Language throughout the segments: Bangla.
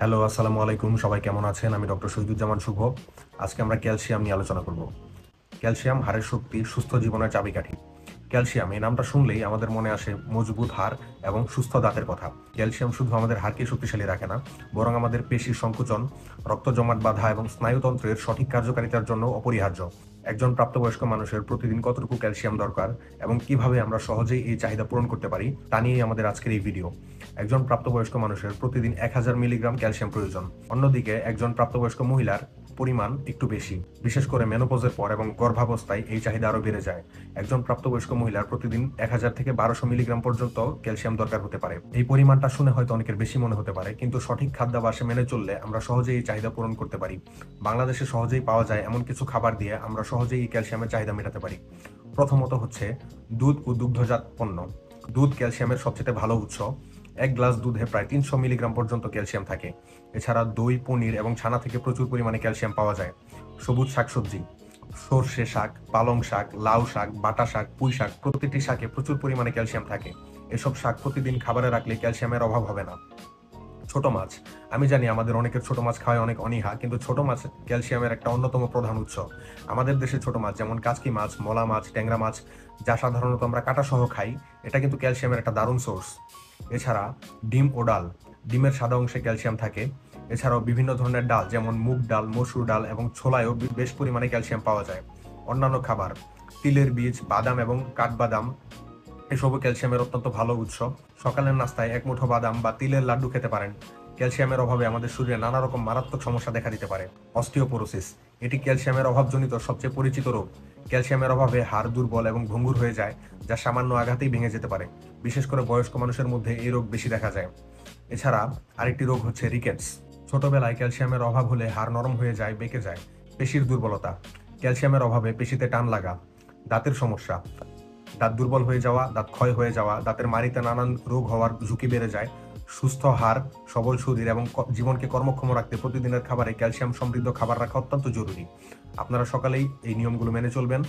হ্যালো, আসসালামু আলাইকুম। সবাই কেমন আছেন? আমি ডক্টর শহীদুজ্জামান শুভ। আজকে আমরা ক্যালসিয়াম নিয়ে আলোচনা করব। ক্যালসিয়াম হাড়ের শক্তি, সুস্থ জীবনের চাবিকাঠি। ক্যালসিয়াম এই নামটা শুনলেই আমাদের মনে আসে মজবুত হাড় এবং সুস্থ দাঁতের কথা। ক্যালসিয়াম শুধু আমাদের হাড়কে শক্তিশালী রাখে না, বরং আমাদের পেশির সংকোচন, রক্ত জমাট বাঁধা এবং স্নায়ুতন্ত্রের সঠিক কার্যকারিতার জন্য অপরিহার্য। একজন প্রাপ্তবয়স্ক মানুষের প্রতিদিন কতটুকু ক্যালসিয়াম দরকার এবং কিভাবে আমরা সহজেই এই চাহিদা পূরণ করতে পারি তা নিয়েই আমাদের আজকের এই ভিডিও। একজন প্রাপ্তবয়স্ক মানুষের প্রতিদিন 1000 মিলিগ্রাম ক্যালসিয়াম প্রয়োজন। অন্যদিকে একজন প্রাপ্তবয়স্ক মহিলার পরিমাণ একটু বেশি, বিশেষ করে মেনোপজের পর এবং গর্ভাবস্থায় এই চাহিদা আরও বেড়ে যায়। একজন প্রাপ্তবয়স্ক মহিলার প্রতিদিন 1000 থেকে 1200 মিলিগ্রাম পর্যন্ত ক্যালসিয়াম দরকার হতে পারে। এই পরিমাণটা শুনে হয়তো অনেকের বেশি মনে হতে পারে, কিন্তু সঠিক খাদ্যাভ্যাসে মেনে চললে আমরা সহজেই এই চাহিদা পূরণ করতে পারি। বাংলাদেশে সহজেই পাওয়া যায় এমন কিছু খাবার দিয়ে আমরা সহজেই এই ক্যালসিয়ামের চাহিদা মেটাতে পারি। প্রথমত হচ্ছে দুধ ও দুগ্ধজাত পণ্য। দুধ ক্যালসিয়ামের সবচেয়ে ভালো উৎস। এক গ্লাস দুধে প্রায় 300 মিলিগ্রাম পর্যন্ত ক্যালসিয়াম থাকে। এছাড়া দই, পনির এবং ছানা থেকে প্রচুর পরিমাণে ক্যালসিয়াম পাওয়া যায়। সবুজ শাকসবজি, সর্ষে শাক, পালং শাক, লাউ শাক, বাটা শাক, পুঁই শাক, প্রতিটি শাকে প্রচুর পরিমাণে ক্যালসিয়াম থাকে। এসব শাক প্রতিদিন খাবারে রাখলে ক্যালসিয়ামের অভাব হবে না। ছোট মাছ। আমি জানি আমাদের অনেকের ছোট মাছ খাওয়ায় অনেক অনীহা, কিন্তু ছোট মাছ ক্যালসিয়ামের একটা অন্যতম প্রধান উৎস। আমাদের দেশে ছোট মাছ যেমন কাচকি মাছ, মলা মাছ, ট্যাংরা মাছ, যা সাধারণত আমরা কাটা সহ খাই, এটা কিন্তু ক্যালসিয়ামের একটা দারুণ সোর্স। এছাড়া ডিম ও ডাল। ডিমের সাদা অংশে ক্যালসিয়াম থাকে। এছাড়াও বিভিন্ন ধরনের ডাল যেমন মুগ ডাল, মসুর ডাল এবং ছোলায়ও বেশ পরিমাণে ক্যালসিয়াম পাওয়া যায়। অন্যান্য খাবার, তিলের বীজ, বাদাম এবং কাঠবাদাম, এসবও ক্যালসিয়ামের অত্যন্ত ভালো উৎস। সকালের নাস্তায় এক মুঠো বাদাম বা তিলের লাড্ডু খেতে পারেন। ক্যালসিয়ামের অভাবে আমাদের শরীরে নানা রকম মারাত্মক সমস্যা দেখা দিতে পারে। অস্টিওপোরোসিস, এটি ক্যালসিয়ামের অভাবজনিত সবচেয়ে পরিচিত রোগ। ক্যালসিয়ামের অভাবে হাড় দুর্বল এবং ভঙ্গুর হয়ে যায়, যা সামান্য আঘাতেই ভেঙে যেতে পারে। বিশেষ করে বয়স্ক মানুষের মধ্যে এই রোগ বেশি দেখা যায়। এছাড়া আরেকটি রোগ হচ্ছে রিকেটস। ছোটবেলায় ক্যালসিয়ামের অভাব হলে হাড় নরম হয়ে যায়, বেঁকে যায়। পেশির দুর্বলতা, ক্যালসিয়ামের অভাবে পেশিতে টান লাগা। দাঁতের সমস্যা, দাঁত দুর্বল হয়ে যাওয়া, দাঁত ক্ষয় হয়ে যাওয়া, দাঁতের মাড়িতে নানান রোগ হওয়ার ঝুঁকি বেড়ে যায়। সুস্থ হাড়, সবল শরীর এবং জীবনকে কর্মক্ষম রাখতে প্রতিদিনের খাবারে ক্যালসিয়াম সমৃদ্ধ খাবার রাখা অত্যন্ত জরুরি। আপনারা সকালেই এই নিয়মগুলো মেনে চলবেন।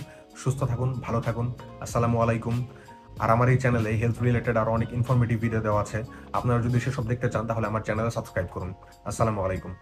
সুস্থ থাকুন, ভালো থাকুন। আসসালামু আলাইকুম। আর আমার এই চ্যানেলে হেলথ রিলেটেড আরো অনেক ইনফরমেটিভ ভিডিও দেওয়া আছে। আপনারা যদি সেসব দেখতে চান তাহলে আমার চ্যানেলে সাবস্ক্রাইব করুন। আসসালামু আলাইকুম।